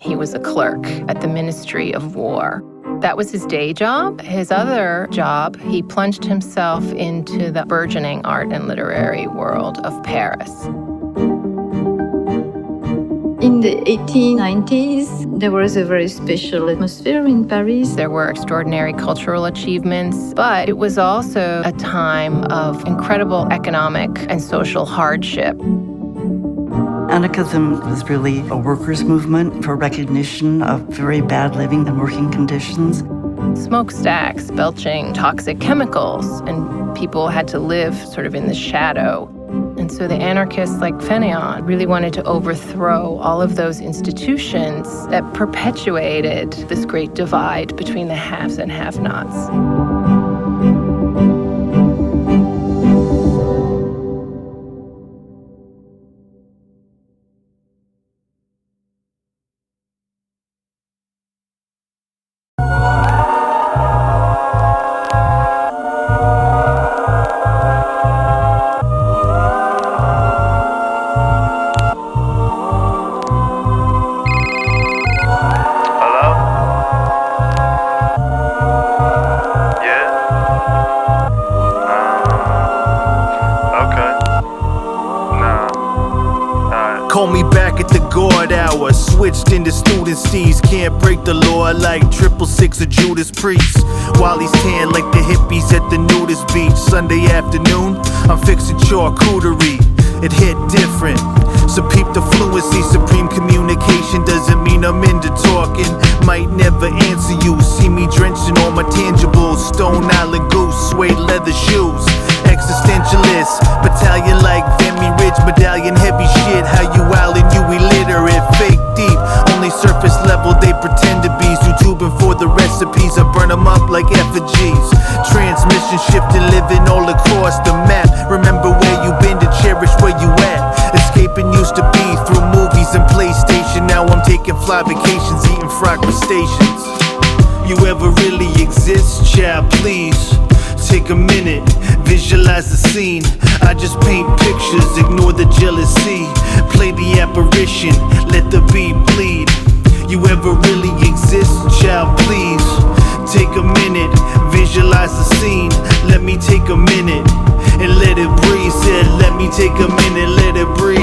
He was a clerk at the Ministry of War. That was his day job. His other job, he plunged himself into the burgeoning art and literary world of Paris. In the 1890s, there was a very special atmosphere in Paris. There were extraordinary cultural achievements, but it was also a time of incredible economic and social hardship. Anarchism was really a workers' movement for recognition of very bad living and working conditions. Smokestacks belching toxic chemicals, and people had to live sort of in the shadow. And so the anarchists like Fainéant really wanted to overthrow all of those institutions that perpetuated this great divide between the haves and have-nots. Call me back at the guard hour. Switched into student steeds. Can't break the law like 666 or Judas Priest. While he's tan like the hippies at the nudist beach. Sunday afternoon, I'm fixing charcuterie. It hit different. So peep the fluency. Supreme communication doesn't mean I'm into talking. Might never answer you. See me drenching all my tangibles. Stone Island goose, suede leather shoes. Existentialist, battalion like Vimy Ridge, medallion heavy shit. How you wildin', you illiterate, fake deep. Only surface level they pretend to be. YouTubing for the recipes, I burn them up like effigies. Transmission shifting, living all across the map. Remember where you been to cherish where you at. Escaping used to be through movies and PlayStation. Now I'm taking fly vacations, eating fried crustaceans. You ever really exist, child, please? Take a minute, visualize the scene. I just paint pictures, ignore the jealousy. Play the apparition, let the beat bleed. You ever really exist, child, please? Take a minute, visualize the scene. Let me take a minute and let it breathe. Said, let me take a minute, let it breathe.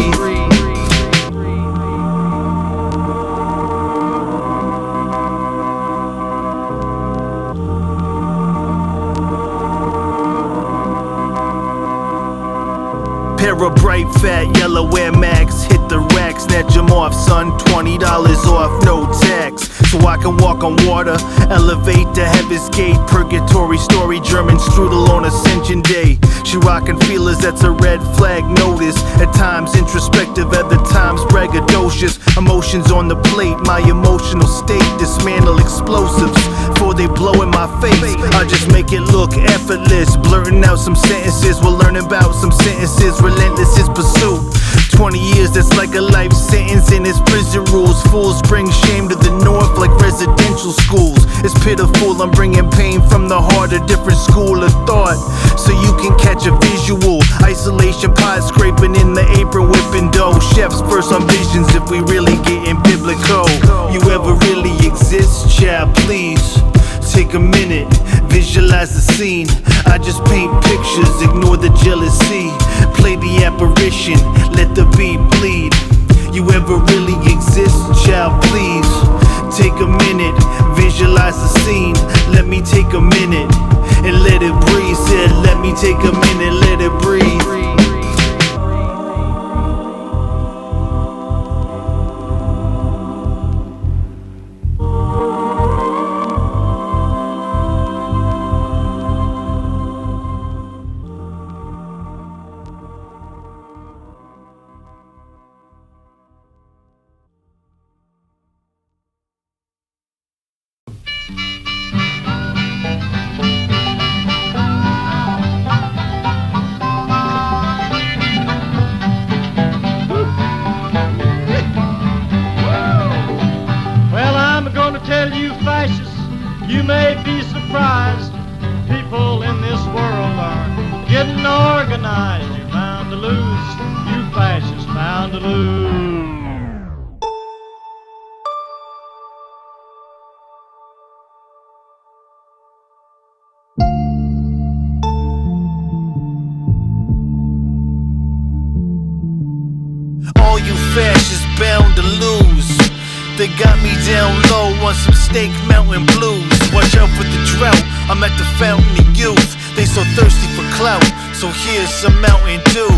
Pair of bright fat yellow Air Max. Hit the rack, snatch them off, son. $20 off, no tax. So I can walk on water, elevate to Heaven's Gate. Purgatory story, German strudel on Ascension Day. She rockin' feelers, that's a red flag notice. At times introspective, other times braggadocious. Emotions on the plate, my emotional state. Dismantle explosives before they blow in my face. I just make it look effortless. Blurting out some sentences, we'll learn about some sentences. Relentless is pursuit. 20 years, that's like a life sentence in its prison rules. Fools bring shame to the north like residential schools. It's pitiful, I'm bringing pain from the heart. A different school of thought, so you can catch a visual. Isolation pot scraping in the apron, whipping dough. Chefs first on visions if we really getting biblical. You ever really exist, child, please? Take a minute, visualize the scene. I just paint pictures, ignore the jealousy. Play the apparition, let the beat bleed. You ever really exist, child, please? Take a minute, visualize the scene. Let me take a minute and let it breathe. Said, let me take a minute, let it breathe. You may be surprised, people in this world are getting organized. You bound to lose, you fascists bound to lose. They got me down low on some Steak Mountain blues. Watch out for the drought, I'm at the fountain of youth. They so thirsty for clout, so here's some Mountain Dew.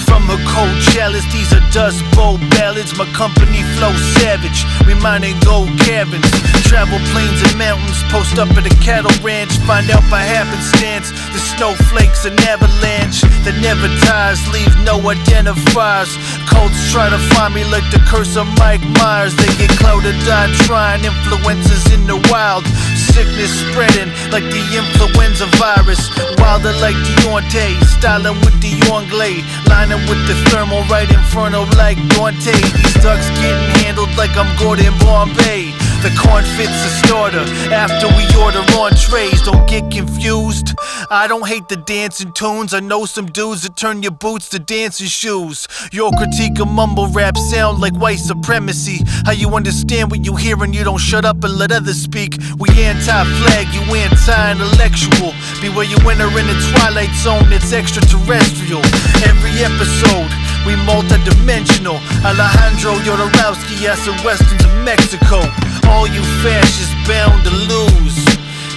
From a cold chalice, these are Dust Bowl ballads. My company flows savage, we mining gold caverns. Travel plains and mountains, post up at a cattle ranch. Find out by happenstance, the snowflakes an avalanche that never dies, leave no identifiers. Cults try to find me like the curse of Mike Myers. They get clouded, die trying, influences in the wild. Sickness spreading like the influenza virus. Wilder like Deontay, styling with the Anglais, lining with the thermal right inferno like Dante. These ducks getting handled like I'm Gordon Bombay. The corn fits the starter after we order entrees. Don't get confused, I don't hate the dancing tunes. I know some dudes that turn your boots to dancing shoes. Your critique of mumble rap sound like white supremacy. How you understand what you hear and you don't shut up and let others speak. We anti-flag, you anti-intellectual. Be where you enter in the twilight zone, it's extraterrestrial. Every episode, we multi-dimensional. Alejandro Jodorowsky, acid westerns of Mexico. All you fascists bound to lose.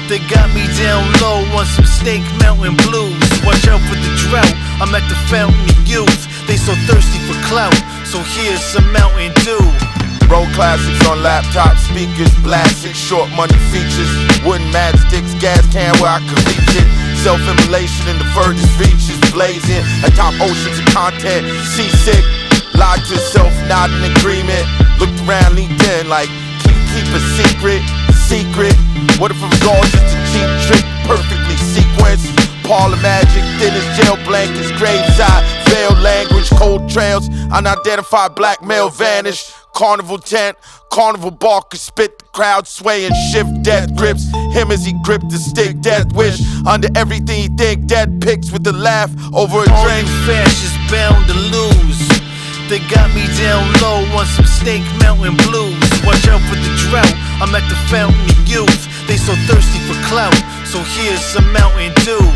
They got me down low on some Steak Mountain blues. Watch out for the drought, I'm at the fountain of youth. They so thirsty for clout, so here's some Mountain Dew. Roll classics on laptops, speakers, blasting, short money features, wooden matchsticks, gas can where I could reach it. Self-immolation in the furthest reaches, blazing atop oceans of content, seasick. Lied to self, not in agreement. Looked around, leaned in like, keep a secret. What if it was all just a cheap trick, perfectly sequenced? Parlor magic, thin as jail blankets, graveside, veiled language, cold trails, unidentified black male vanished. Carnival tent, carnival barker spit, the crowd sway and shift, death grips him as he gripped the stick, death wish under everything he think, dead pics with the laugh over a all drink. You fascists bound to lose. They got me down low on some Steak Mountain blues. Watch out for the drought, I'm at the fountain of youth. They so thirsty for clout, so here's some Mountain Dew.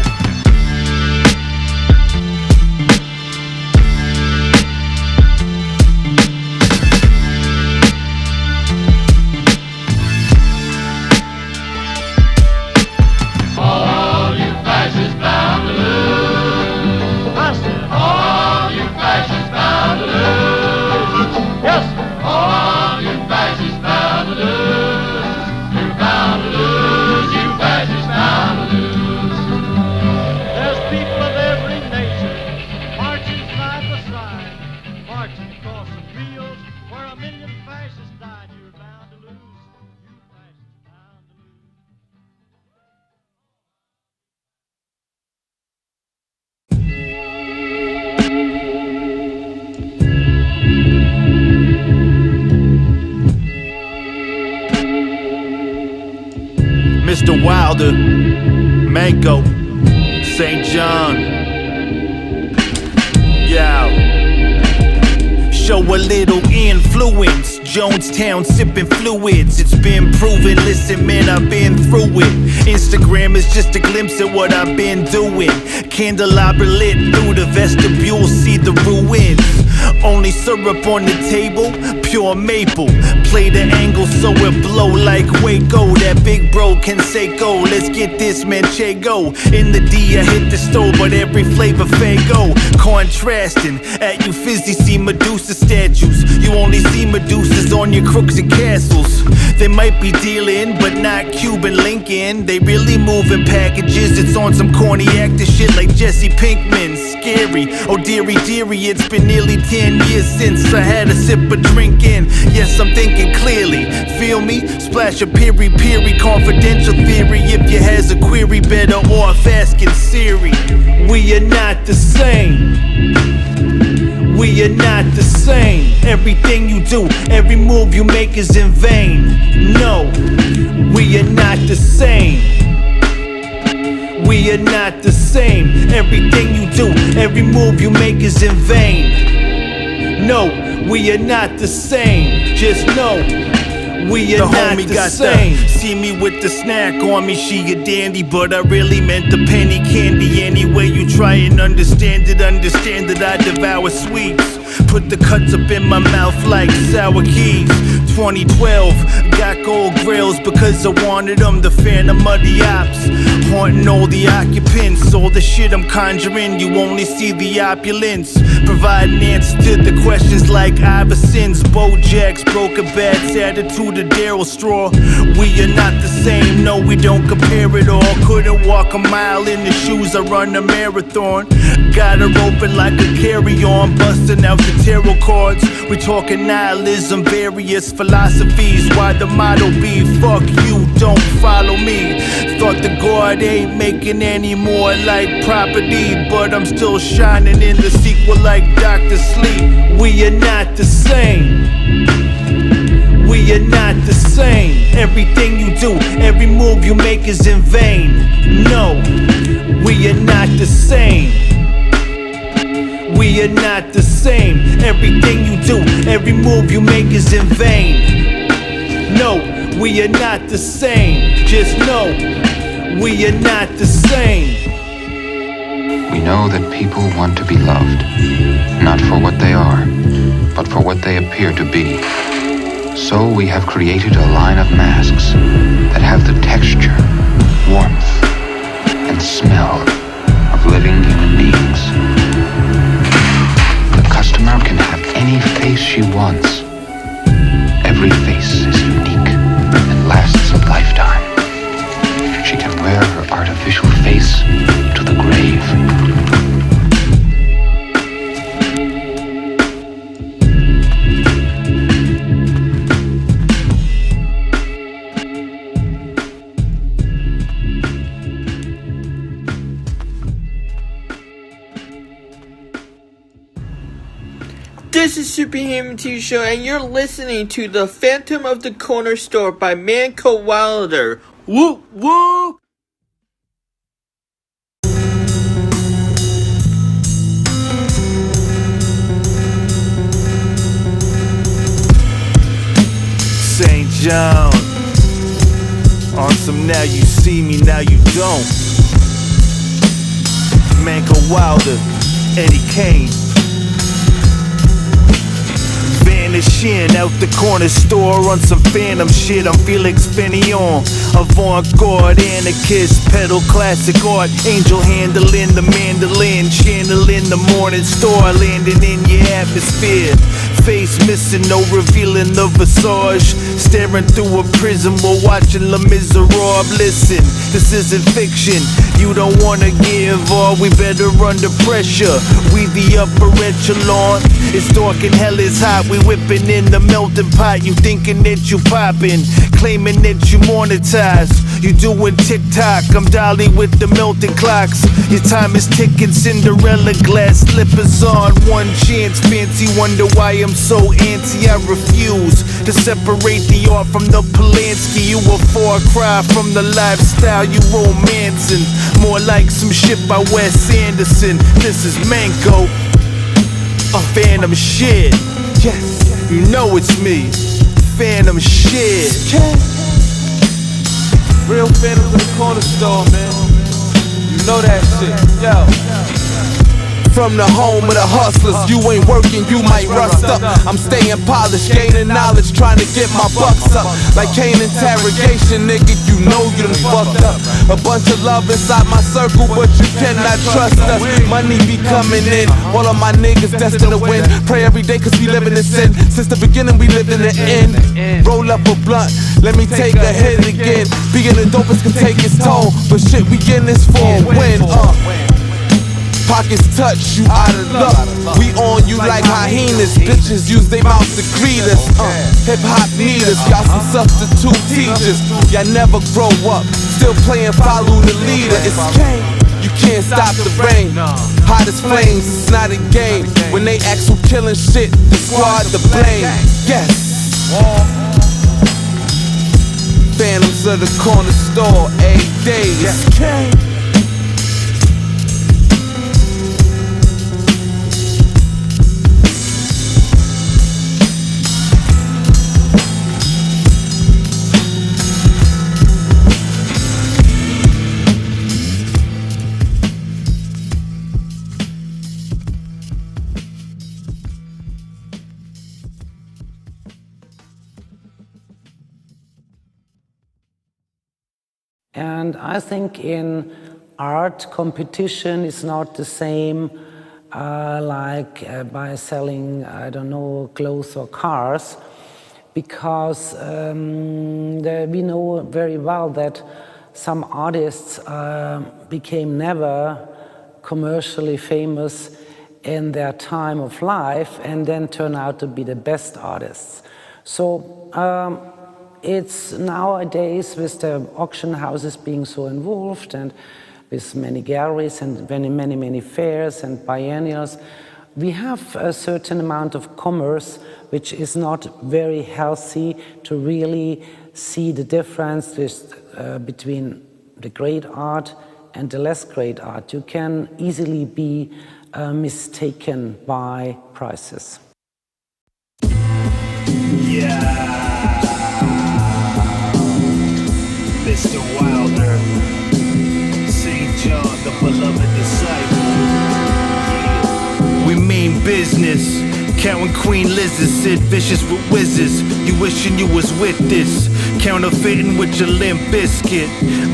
All you fascists bound to lose. I said, all you fascists bound to lose. Yes, all you fascists bound to lose. You bound to lose, you fascists bound to lose. There's people of every nation marching side by side, marching across the fields where 1 million fascists died. You're bound to lose. You fascists bound to lose. Mr. Wilder, Manco, St. John. Yow. Show a little influence. Jonestown sipping fluids. It's been proven. Listen, man, I've been through it. Instagram is just a glimpse at what I've been doing. Candelabra lit through the vestibule, see the ruins. Only syrup on the table, pure maple. Play the angle so it blow like Waco. That big bro can say go. Let's get this manchego. In the D I hit the stove, but every flavor fago. Contrasting at you fizzy see Medusa statues. You only see Medusas on your crooks and castles. They might be dealing, but not Cuban Lincoln. They really moving packages. It's on some corny actor shit like Jesse Pinkman. Scary, oh dearie dearie, it's been nearly 10 years since I had a sip of drinking. Yes, I'm thinking clearly, feel me? Splash a piri confidential theory. If you has a query, better off asking Siri. We are not the same. We are not the same. Everything you do, every move you make is in vain. No, we are not the same. We are not the same. Everything you do, every move you make is in vain. No, we are not the same. Just know, we are the not homie the got same. See me with the snack on me, she a dandy, but I really meant the penny candy. Anyway you try and understand it I devour sweets. Put the cuts up in my mouth like sour keys. 2012, got gold grills because I wanted them, the phantom of the ops. Haunting all the occupants, all the shit I'm conjuring, you only see the opulence. Providing answers to the questions like Iverson's, Bojack's, Broken Bats, attitude of Daryl Straw. We are not the same, no, we don't compare at all. Couldn't walk a mile in the shoes, I run a marathon. Got her open like a carry-on, busting out the tarot cards. We talking nihilism, various philosophies. Why the motto be, fuck you, don't follow me. Thought the God ain't making any more like property, but I'm still shining in the sequel like Dr. Sleep. We are not the same. We are not the same. Everything you do, every move you make is in vain. No, we are not the same. We are not the same. Everything you do, every move you make is in vain. No, we are not the same. Just know, we are not the same. We know that people want to be loved, not for what they are, but for what they appear to be. So we have created a line of masks that have the texture, warmth, and smell of living human beings. The customer can have any face she wants. Every face is unique and lasts a lifetime. She can wear her artificial face to the grave. This is Superhuman TV Show, and you're listening to The Phantom of the Corner Store by Manco Wilder. Whoop whoop! St. John, on some now you see me, now you don't. Manco Wilder, Eddie Kane. Vanishing out the corner store on some phantom shit. I'm Felix Fenion, avant-garde anarchist, pedal classic art, angel handling the mandolin, channeling the morning star, landing in your atmosphere. Face missing, no revealing the visage. Staring through a prism while watching Les Miserables. Listen, this isn't fiction. You don't wanna give all, we better under pressure. We the upper echelon. It's dark and hell is hot. We whipping in the melting pot. You thinking that you popping, claiming that you monetized. You doing TikTok, I'm Dolly with the melting clocks. Your time is ticking, Cinderella glass slippers on. One chance, fancy wonder why I'm so anti. I refuse to separate the art from the Polanski. You a far cry from the lifestyle you romancing. More like some shit by Wes Anderson. This is Manco, a phantom shit. Yes, you know it's me, phantom shit. Real phantoms in the corner store, man. You know that shit, yo. From the home of the hustlers, you ain't working, you might rust up. I'm staying polished, gaining knowledge, trying to get my bucks up. Like Kane interrogation, nigga, you know you done fucked up. A bunch of love inside my circle, but you cannot trust us. Money be coming in, all of my niggas destined to win. Pray every day cause we living in sin. Since the beginning we lived in the end. Roll up a blunt, let me take a hit again. Being the dopest can take its toll, but shit we in this for a win. Pockets touch, you out of luck. We on you like hyenas. Bitches use they mouth to greet us. Hip hop need us. Y'all some substitute teachers. Y'all never grow up. Still playing follow the leader. It's Kane. You can't stop the rain. Hot as flames, it's not a game. When they ask who killing shit, the squad to blame. Yes. Phantoms of the corner store, 8 days. It's Kane. And I think in art, competition is not the same by selling, I don't know, clothes or cars, because we know very well that some artists became never commercially famous in their time of life and then turn out to be the best artists. So it's nowadays, with the auction houses being so involved and with many galleries and many fairs and biennials, we have a certain amount of commerce which is not very healthy to really see the difference between the great art and the less great art. You can easily be mistaken by prices. Yeah, Mr. Wilder, St. John, the beloved disciple. Yeah. We mean business. Counting Queen Liz's, Sid Vicious with whizzes. You wishing you was with this. Counterfeiting with your limp biscuit.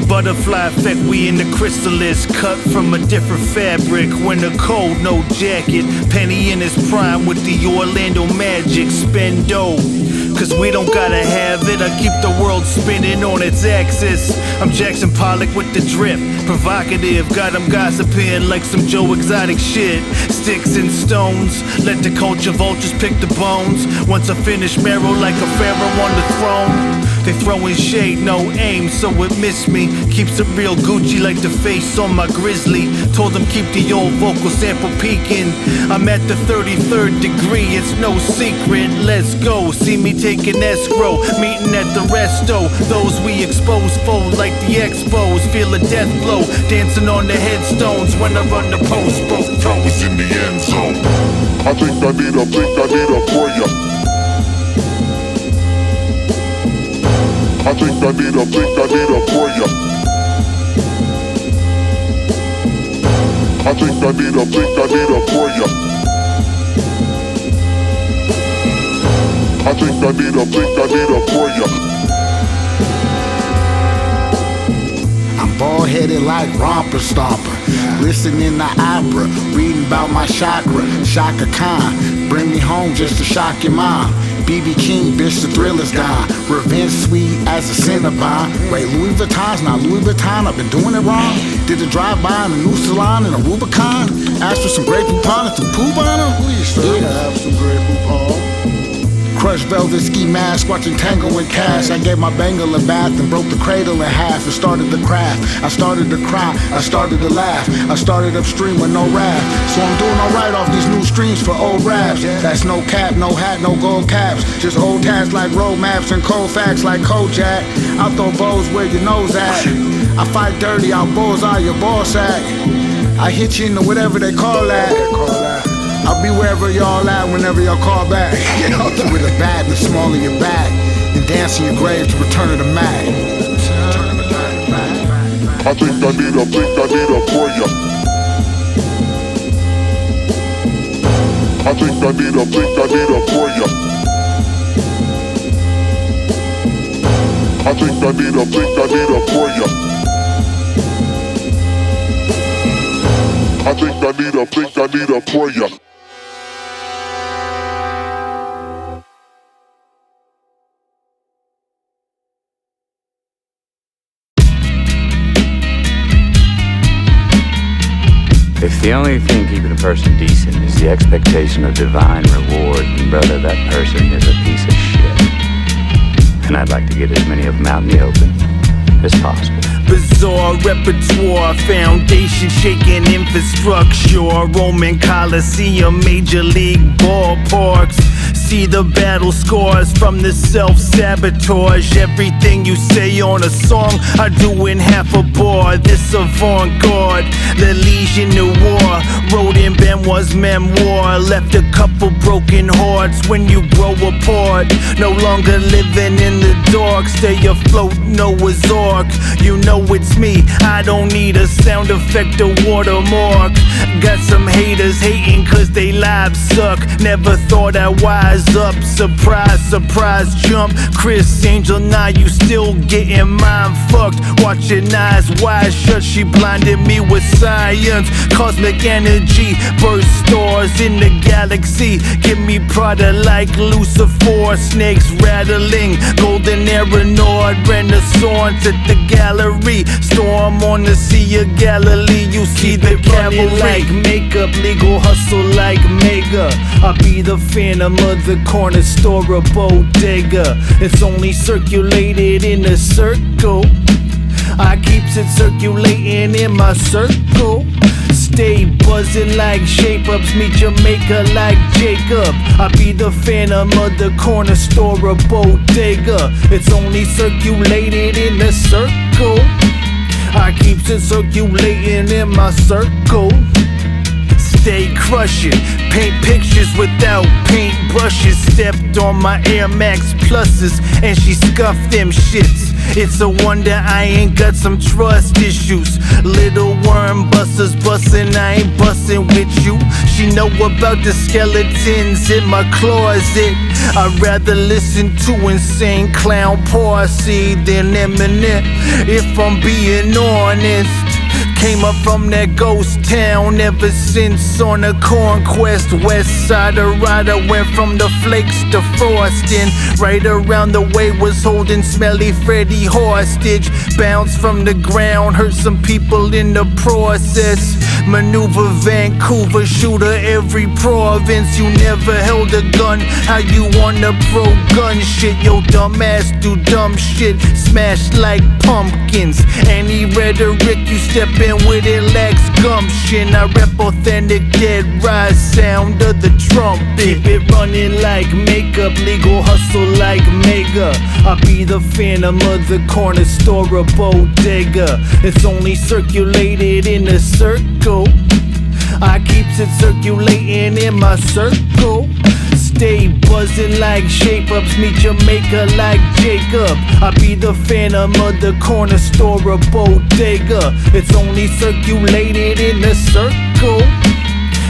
Butterfly effect, we in the chrysalis. Cut from a different fabric. Winter cold, no jacket. Penny in his prime with the Orlando Magic. Spend dough, cause we don't gotta have it. I keep the world spinning on its axis. I'm Jackson Pollock with the drip. Provocative, got them gossiping like some Joe Exotic shit. Sticks and stones, let the culture vultures pick the bones. Once I finish marrow like a pharaoh on the throne. They throwing shade, no aim, so it missed me. Keeps it real Gucci like the face on my grizzly. Told them keep the old vocal sample peaking. I'm at the 33rd degree, it's no secret. Let's go, see me taking escrow. Meeting at the resto, those we expose fold like the expos. Feel a death blow, dancing on the headstones when I run the post. Both toes in the end zone. I think I need a for ya. I think I need a for ya. I think I need a for ya. I think I need a for ya. I'm bald-headed like Romper Stomper. Listening to opera, reading about my chakra. Shaka Khan, bring me home just to shock your mom. BB King, bitch, the thriller's gone. Revenge sweet as a Cinnabon. Wait, Louis Vuitton's not Louis Vuitton, I've been doing it wrong. Did a drive-by in a new salon in a Rubicon. Asked for some Grey Poupon and some poop on them. Please, sir. Yeah, have some Grey Poupon. Crushed velvet ski mask, watching Tango and Cash. I gave my bangle a bath and broke the cradle in half and started the craft. I started to cry, I started to laugh. I started upstream with no rap. So I'm doing alright off these new streams for old raps. That's no cap, no hat, no gold caps. Just old tabs like road maps and cold facts like Kojak. I'll throw bows where your nose at. I fight dirty, I'll bullseye your ball sack. I hit you into whatever they call that. I'll be wherever y'all at whenever y'all call back. With a bat in the small of your back and dance in your grave to return to the Mac. I think I need a for ya. I think I need a for ya. I think I need a for ya. I think I need a for ya. If the only thing keeping a person decent is the expectation of divine reward, then brother, that person is a piece of shit. And I'd like to get as many of them out in the open as possible. Bizarre repertoire, foundation shaking infrastructure. Roman Coliseum, Major League ballparks. See the battle scars from the self-sabotage. Everything you say on a song, I do in half a bar. This avant-garde, the Legions Noires. Wrote in Benoit's memoir. Left a couple broken hearts when you grow apart. No longer living in the dark. Stay afloat, Noah's Ark. You know it's me, I don't need a sound effect or watermark. Got some haters hating cause they lives suck. Never thought I'd wise Eyes up, surprise, surprise, jump. Chris Angel, now you still getting mind fucked. Watching eyes wide shut, she blinded me with science. Cosmic energy, burst stars in the galaxy. Give me Prada like Lucifer. Snakes rattling, golden aeronaut, renaissance at the gallery. Storm on the Sea of Galilee, you see the cavalry. Like makeup, legal hustle like mega. I be the phantom of the corner store or bodega. It's only circulated in a circle. I keeps it circulating in my circle. Stay buzzing like shape-ups, meet Jamaica like Jacob. I be the phantom of the corner store or bodega. It's only circulated in a circle. I keeps it circulating in my circle. Stay crushing, paint pictures without paint brushes. Stepped on my Air Max Pluses and she scuffed them shits. It's a wonder I ain't got some trust issues. Little worm busters bustin', I ain't bustin' with you. She know about the skeletons in my closet. I'd rather listen to Insane Clown Porsche than Eminem, if I'm being honest. Came up from that ghost town ever since on a conquest. West side of rider went from the flakes to frosting. Right around the way was holding Smelly Freddy hostage. Bounced from the ground, hurt some people in the process. Maneuver Vancouver, shooter every province. You never held a gun, how you wanna pro gun shit? Yo dumb ass do dumb shit, smash like pumpkins. Any rhetoric you step in with it lacks gumption. I rep authentic dead rise sound of the trumpet. Keep it running like makeup, legal hustle like mega. I be the phantom of the corner store or bodega. It's only circulated in a circle. I keeps it circulating in my circle. Stay buzzing like shape-ups, meet Jamaica like Jacob. I be the phantom of the corner store or bodega. It's only circulated in a circle.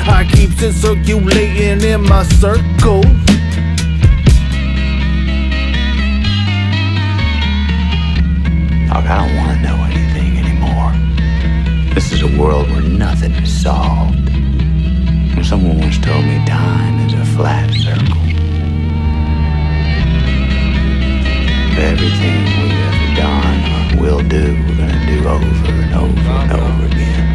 I keeps it circulating in my circle. Look, I don't want to know anything anymore. This is a world where nothing is solved. Someone once told me time is a flat circle. Everything we've ever done or will do, we're gonna do over and over and over again.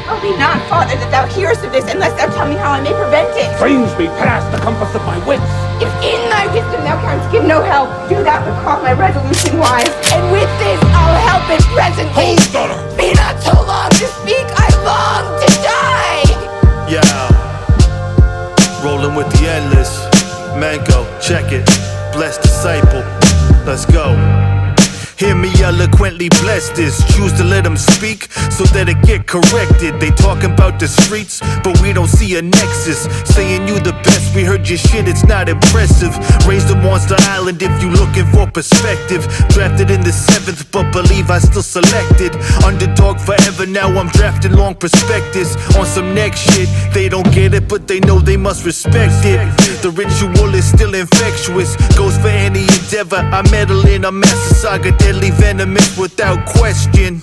Tell me not, Father, that thou hearest of this, unless thou tell me how I may prevent it. Strange be past the compass of my wits. If in thy wisdom thou canst give no help, do thou recall my resolution wise, and with this I'll help it presently. Hold, daughter! Be not so long to speak, I long to die! Yeah. Rolling with the endless. Manco, check it. Blessed disciple. Let's go. Hear me eloquently bless this. Choose to let them speak so that it get corrected. They talking about the streets, but we don't see a nexus. Saying you the best, we heard your shit, it's not impressive. Raised on Monster Island if you looking for perspective. Drafted in the 7th, but believe I still selected. Underdog forever, now I'm drafting long prospectus. On some next shit, they don't get it, but they know they must respect it. The ritual is still infectious, goes for any endeavor. I meddle in a Massasauga, deadly venomous without question.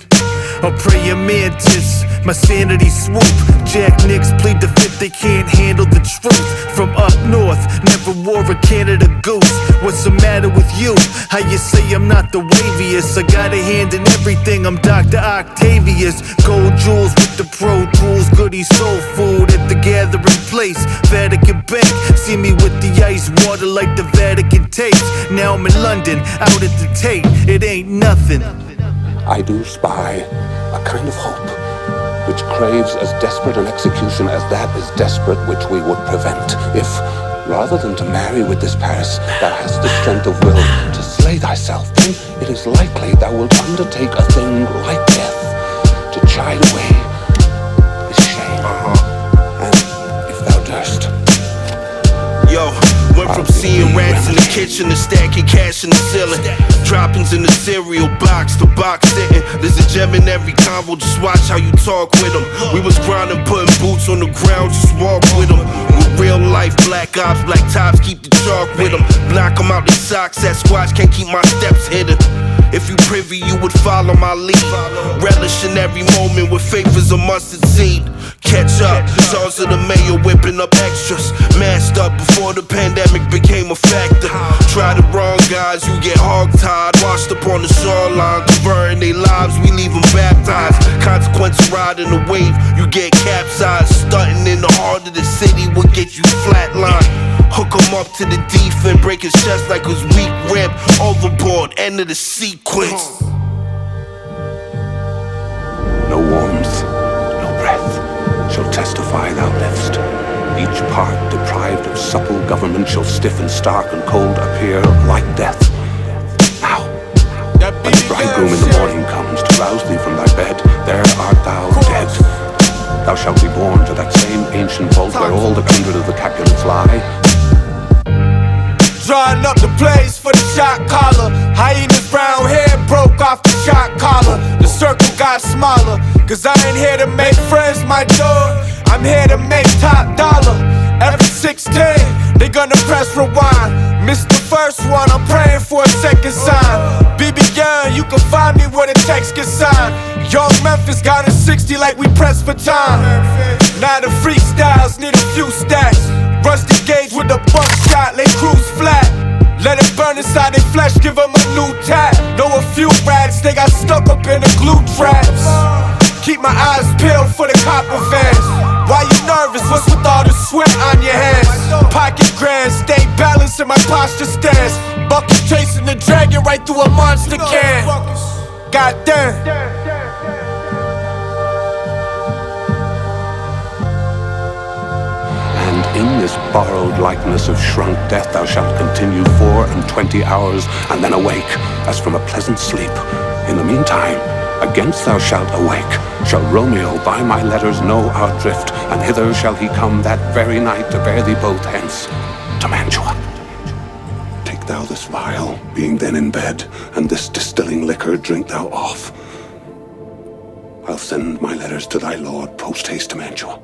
A praying mantis, my sanity swoop. Jack Nicks plead the fifth, they can't handle the truth. From up north, never wore a Canada goose. What's the matter with you? How you say I'm not the waviest? I got a hand in everything, I'm Dr. Octavius. Gold jewels with the Pro Tools, goody soul food at the gathering place. Vatican Bank, see me with the ice water like the Vatican tapes. Now I'm in London, out at the Tate, it ain't nothing. I do spy a kind of hope which craves as desperate an execution as that is desperate which we would prevent. If, rather than to marry with this Paris, thou hast the strength of will to slay thyself, then it is likely thou wilt undertake a thing like death, to chide away this shame. And if thou durst. Yo, where from seeing rats in the kitchen to stacking cash in the ceiling. Droppings in the cereal box, the box sitting. There's a gem in every combo, just watch how you talk with them. We was grinding, putting boots on the ground, just walk with them. With real life black ops, black tops, keep the chalk with them. Block them out the socks, that squatch can't keep my steps hidden. If you privy, you would follow my lead. Relish in every moment with faith as a mustard seed. Catch up, Charles of the Mayor whipping up extras. Masked up before the pandemic became a factor. Try the wrong guys, you get hog-tied. Washed up on the shoreline, converting their lives, we leave them baptized. Consequence of riding the wave, you get capsized. Stunting in the heart of the city will get you flatlined. Hook him up to the defense, break his chest like his weak rib. Overboard, end of the sequence. No warmth, no breath shall testify thou livest. Each part deprived of supple government shall stiff and stark and cold appear like death. Now, when the bridegroom in the morning comes to rouse thee from thy bed, there art thou dead. Thou shalt be born to that same ancient vault where all the kindred of the Capulets lie. Drawing up the place for the shot collar. Hyena's brown hair broke off the shot collar. The circle got smaller, cause I ain't here to make friends, my dog. I'm here to make top dollar. Every 16, they gonna press rewind. Missed the first one, I'm praying for a second sign. BB Young, you can find me where the text gets signed. Young Memphis got a 60 like we pressed for time. Now the freestyles need a few stacks. Rusty gauge with a buckshot, lay cruise flat. Let it burn inside their flesh, give them a new tap. Know a few rats, they got stuck up in the glue traps. Keep my eyes peeled for the copper vans. Why you nervous? What's with all the sweat on your hands? Pocket grand, stay balanced in my posture stance. Buckets chasing the dragon right through a monster can. Goddamn. In this borrowed likeness of shrunk death thou shalt continue 24 hours, and then awake, as from a pleasant sleep. In the meantime, against thou shalt awake, shall Romeo by my letters know our drift, and hither shall he come that very night to bear thee both hence to Mantua. Take thou this vial, being then in bed, and this distilling liquor drink thou off. I'll send my letters to thy lord post haste to Mantua.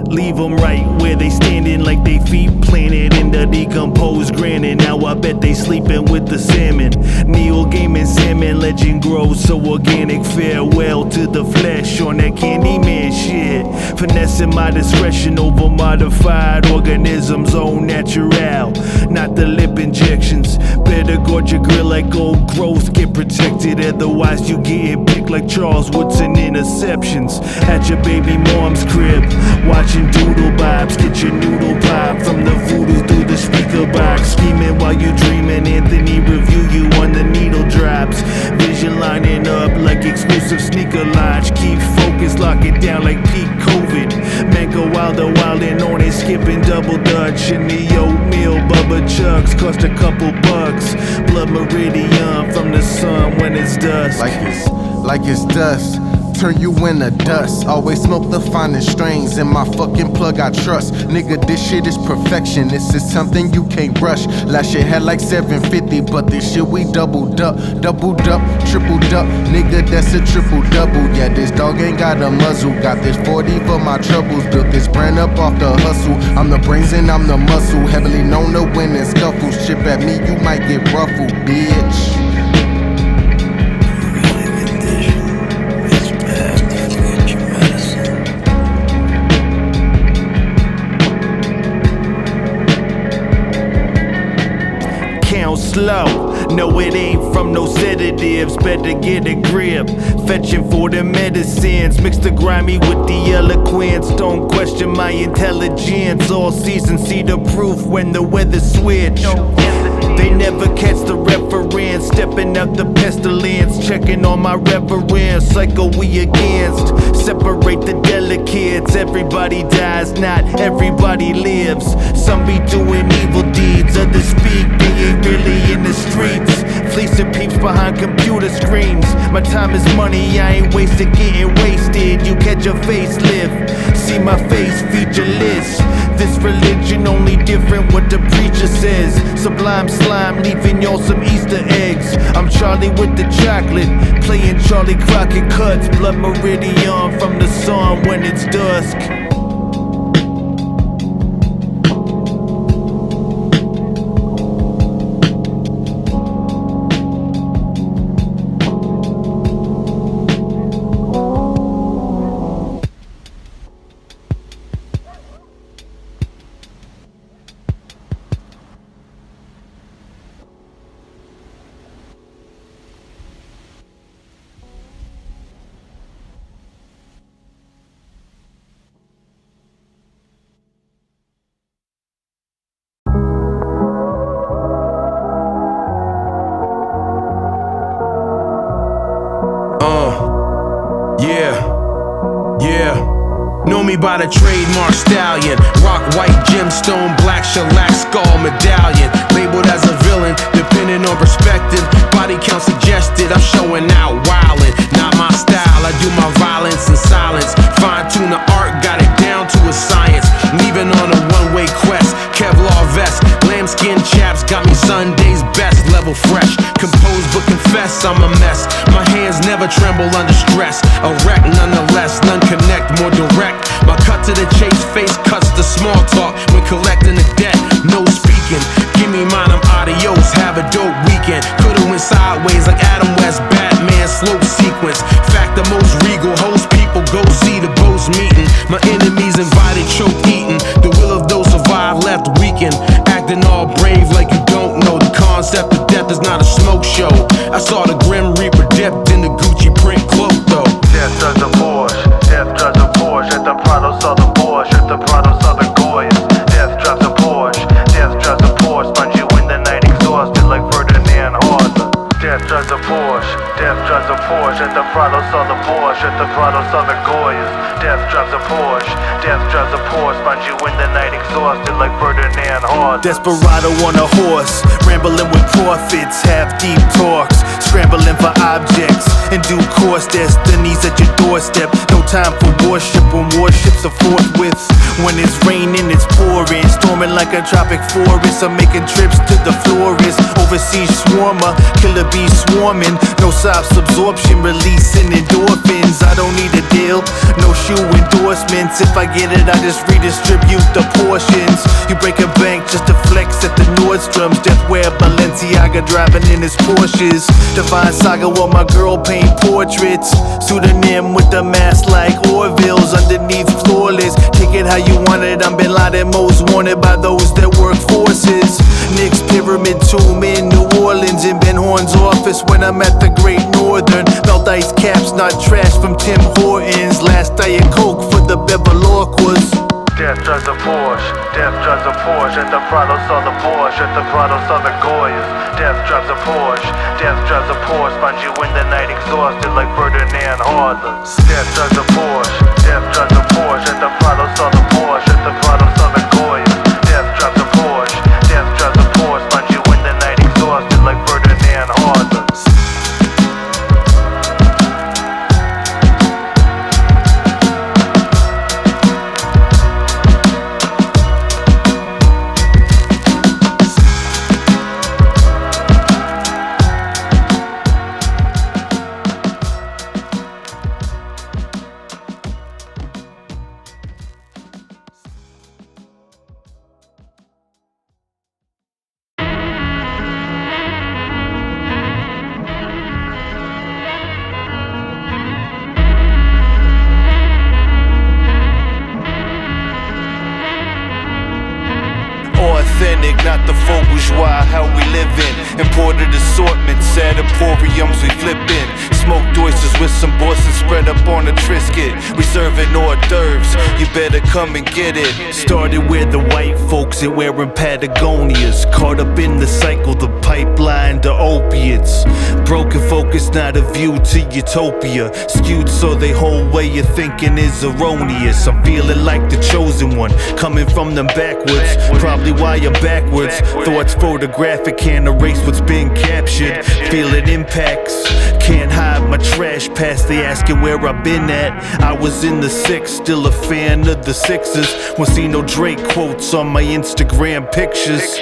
Leave them right where they standing, like they feet planted in the decomposed granite. Now I bet they sleeping with the salmon. Neo gaming salmon legend grows so organic. Farewell to the flesh on that Candyman shit. Finessing my discretion over modified organisms, au natural, not the lip injections. Better guard your grill like old growth, get protected, otherwise you getting picked like Charles Woodson interceptions. At your baby mom's crib, watching doodle bobs, get your noodle pop from the voodoo through the speaker box. Scheming while you dreaming, Anthony review you on the needle drops. Vision lining up like exclusive sneaker lodge. Keep focused, lock it down like peak COVID. Manco Wilder wildin' on it, skipping double dutch. In the oatmeal, Bubba Chucks cost a couple bucks. Blood Meridian from the sun when it's dusk. Like it's dust. Turn you into dust. Always smoke the finest strains. In my fucking plug I trust. Nigga, this shit is perfection. This is something you can't rush. Last shit had like 750, but this shit we doubled up. Doubled up, tripled up. Nigga, that's a triple double. Yeah, this dog ain't got a muzzle. Got this 40 for my troubles. Built this brand up off the hustle. I'm the brains and I'm the muscle. Heavily known to win in scuffles. Chip at me, you might get ruffled, bitch. Slow, No, it ain't from no sedatives, better get a grip. Fetching for the medicines, mix the grimy with the eloquence. Don't question my intelligence. All season see the proof when the weather switch. They never catch the reference. Stepping up the pestilence, checking on my reverence. Psycho we against. Separate the delicates. Everybody dies, not everybody lives. Some be doing evil deeds, others speak, they ain't really in the streets. Fleecing peeps behind computer screens. My time is money, I ain't wasted getting wasted. You catch a facelift, see my face featureless. This religion only different what the preacher says. Sublime slime leaving y'all some Easter eggs. I'm Charlie with the chocolate, playing Charlie Crockett cuts. Blood Meridian from the sun when it's dusk. Know me by the trademark stallion. Rock white gemstone, black shellac skull medallion. Labeled as a villain, depending on perspective. Body count suggested, I'm showing out wildin'. Not my style, I do my violence in silence. Fine tune the art, got it down to a science. Leaving on a one-way quest, Kevlar vest. Lambskin chaps got me Sunday's best. Level fresh, composed but confess I'm a mess. My hands never tremble under stress. A wreck nonetheless, none connect, more direct. My cut to the chase face cuts the small talk. When collecting the debt, no speaking. Give me mine, I'm adios, have a dope weekend. Could've went sideways like Adam West, Batman slope sequence. Fact the most regal host people go see the boast meeting. My enemies invited, choke eating. The will of those survive left weakened. Acting all brave like you don't know. The concept of death is not a smoke show. I saw the Grim Reaper dipped in the Gucci print cloak though. Death drives a Porsche, death drives a Porsche. At the Prado saw the Porsche, at the Prado saw the Goyas. Death drives a Porsche, death drives a Porsche. Find you in the night exhausted like Ferdinand Hors. Death drives a Porsche, death drives a Porsche. At the Prado saw the Porsche, at the Prado saw the Goyas. Death drives a Porsche, death drives a Porsche. Find you in the night exhausted like Ferdinand Hors. Desperado on a horse, rambling with profits, half deep talks, scrambling for objects. In due course, destinies at your doorstep. No time for worship when warships are forthwith. When it's raining, it's pouring, storming like a tropic forest. I'm making trips to the florist, overseas swarmer, killer bees swarming. No soft absorption, releasing endorphins. I don't need a deal, no shoe endorsements. If I get it, I just redistribute the portions. You break a bank just to flex at the Nordstrom's. Death wear Balenciaga driving in his Porsches. Divine Saga while my girl paint portraits. Pseudonym with the mask like Orville's underneath flawless. Take it how you want it, I'm Bin Laden, most wanted by those that work forces. Nick's Pyramid Tomb in New Orleans, in Ben Horn's office when I'm at the Great Northern. Melt ice caps, not trash from Tim Hortons. Last Diet Coke for the Bevilacquas. Death drives a Porsche, death drives a Porsche. At the Prado saw the Porsche, at the Prado saw the Goyas. Death drives a Porsche, death drives a Porsche. Find you in the night exhausted like Ferdinand Hors. Death drives a Porsche, death drives a Porsche. At the Prado saw the Porsche, at the Prado saw the Goyas. Death drives a Porsche, death drives a Porsche. Find you in the night exhausted like Ferdinand Hors. not the faux bourgeois, how we living. Imported assortments at emporiums we flipping. Smoked oysters with some Boston spread up on a Triscuit. We serving hors d'oeuvres, you better come and get it. Started where the white folks ain't wearing Patagonias. Caught up in the cycle, the pipeline, the opiates. Broken focus, not a view to utopia. Skewed so they whole way of thinking is erroneous. I'm feeling like the chosen one, coming from them backwards. Probably why I'm backwards. Thoughts photographic, can't erase what's been captured. Feeling impacts, can't hide my trash past. They asking where I've been at. I was in the 6, still a fan of the Sixers. Won't see no Drake quotes on my Instagram pictures.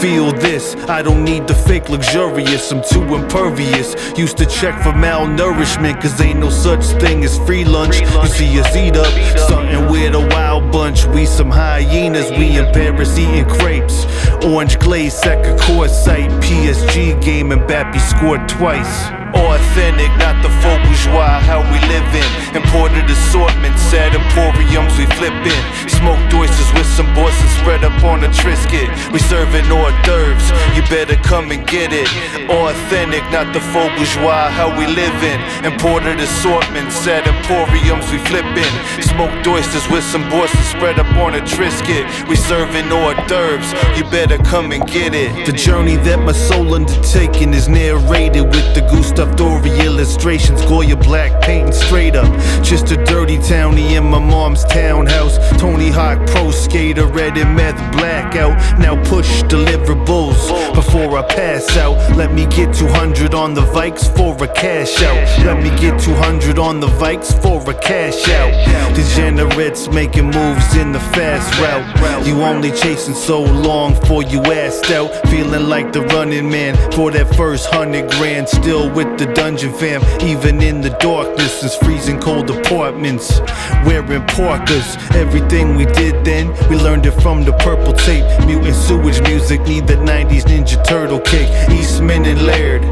Feel this, I don't need the fake luxurious, I'm too impervious. Used to check for malnourishment, cause ain't no such thing as free lunch. You see us eat up, something with a wild bunch. We some hyenas, we in Paris eating crepes. Orange glaze, second court site, PSG game and Mbappe scored twice. Authentic, not the faux bourgeois, how we living. Imported assortments at emporiums we flipping. Smoked oysters with some Boston spread up on a Triscuit. We serving hors d'oeuvres, you better come and get it. Authentic, not the faux bourgeois, how we living. Imported assortments at emporiums we flipping. Smoked oysters with some Boston spread up on a Triscuit. We serving hors d'oeuvres, you better come and get it. The journey that my soul undertaking is narrated with the Gustav Dory illustrations. Goya black painting straight up. Just a dirty townie in my mom's townhouse. Tony Hawk pro skater, red and meth blackout. Now push deliverables before I pass out. Let me get 200 on the Vikes for a cash out. Let me get 200 on the Vikes for a cash out. Degenerates making moves in the fast route. You only chasing so long before you assed out. Feeling like the running man for that first 100 grand. Still with the dungeon fam, even in the darkness. It's freezing cold apartments, wearing parkas. Everything we did then, we learned it from the purple tape. Mutant sewage music, need that 90s Ninja Turtle cake. Eastman and Laird,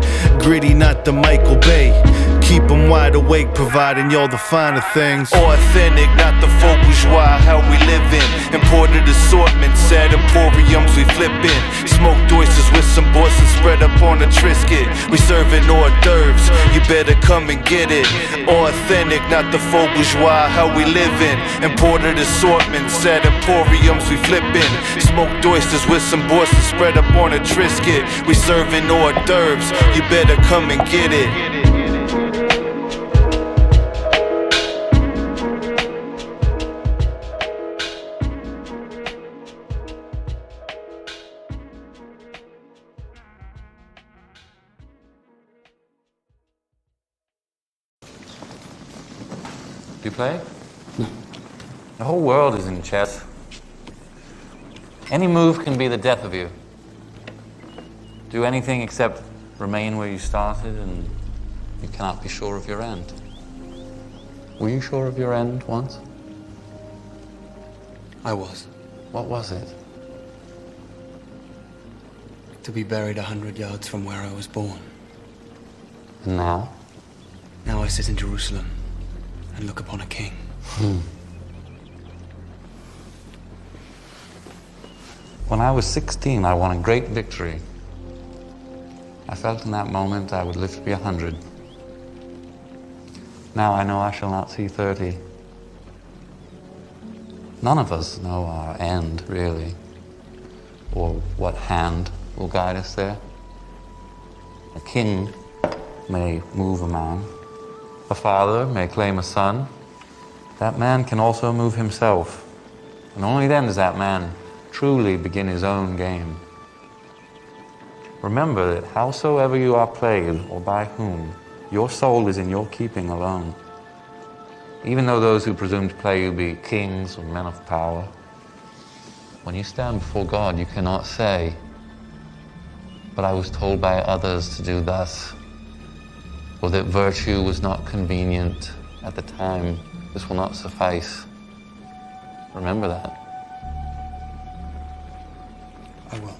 gritty, not the Michael Bay. Keep them wide awake, providing y'all the finer things. Authentic, not the faux bourgeois, how we living. Imported assortments at emporiums we flipping. Smoked oysters with some Boston spread up on a Triscuit. We serving hors d'oeuvres, you better come and get it. Authentic, not the faux bourgeois, how we living. Imported assortments at emporiums we flipping. Smoked oysters with some Boston spread up on a Triscuit. We serving hors d'oeuvres, you better come and get it. Do you play? No. The whole world is in chess. Any move can be the death of you. Do anything except remain where you started, and you cannot be sure of your end. Were you sure of your end once? I was. What was it? To be buried 100 yards from where I was born. And now? Now I sit in Jerusalem and look upon a king. When I was 16, I won a great victory. I felt in that moment I would live to be 100. Now I know I shall not see 30. None of us know our end, really, or what hand will guide us there. A king may move a man. A father may claim a son. That man can also move himself. And only then does that man truly begin his own game. Remember that howsoever you are played, or by whom, your soul is in your keeping alone. Even though those who presume to play you be kings or men of power, when you stand before God, you cannot say, "But I was told by others to do thus," or that virtue was not convenient at the time. This will not suffice. Remember that. I will.